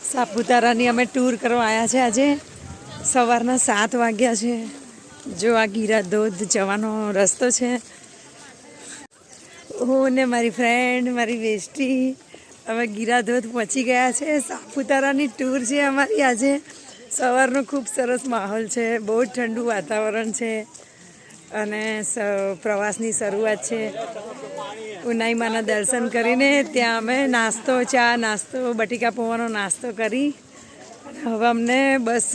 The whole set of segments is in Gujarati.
સાપુતારાની અમે ટૂર કરવા આવ્યા છે આજે સવારના 7 વાગ્યા છે। જો આ ગીરા ધોધ જવાનો રસ્તો છે। હું ને મારી ફ્રેન્ડ મારી બેસ્ટી અમે ગીરા ધોધ પહોંચી ગયા છે। સાપુતારાની ટૂર છે અમારી આજે। સવારનો ખૂબ સરસ માહોલ છે, બહુ જ ઠંડુ વાતાવરણ છે અને પ્રવાસની શરૂઆત છે। ઉનાઈમાના દર્શન કરીને ત્યાં અમે નાસ્તો ચા નાસ્તો બટેકા પૌવાનો નાસ્તો કરી હવે અમને બસ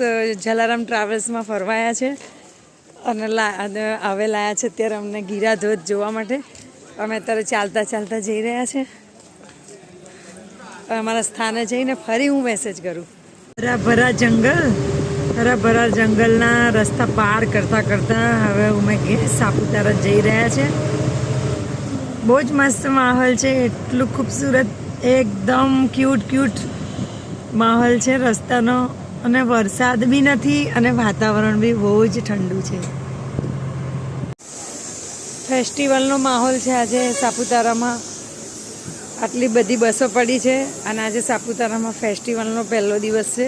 જલારામ ટ્રાવેલ્સમાં ફરવાયા છે અને હવે લાયા છે અત્યારે અમને ગીરા ધોધ જોવા માટે। અમે અત્યારે ચાલતા ચાલતા જઈ રહ્યા છે। અમારા સ્થાને જઈને ફરી હું મેસેજ કરું। હરા ભરા જંગલના રસ્તા પાર કરતાં કરતાં હવે અમે સાપુતારા જઈ રહ્યા છે। બહુ જ મસ્ત માહોલ છે, એટલું ખૂબસૂરત એકદમ ક્યુટ માહોલ છે રસ્તાનો અને વરસાદ બી નથી અને વાતાવરણ બી બહુ જ ઠંડુ છે। ફેસ્ટિવલનો માહોલ છે આજે સાપુતારામાં। આટલી બધી બસો પડી છે અને આજે સાપુતારામાં ફેસ્ટિવલનો પહેલો દિવસ છે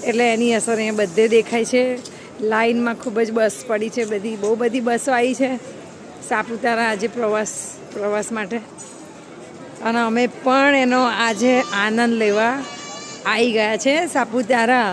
એટલે એની અસર અહીંયા બધે દેખાય છે। લાઇનમાં ખૂબ જ બસ પડી છે, બહુ બધી બસો આવી છે સાપુતારા આજે પ્રવાસ માટે અને અમે પણ એનો આજે આનંદ લેવા આવી ગયા છે સાપુતારા।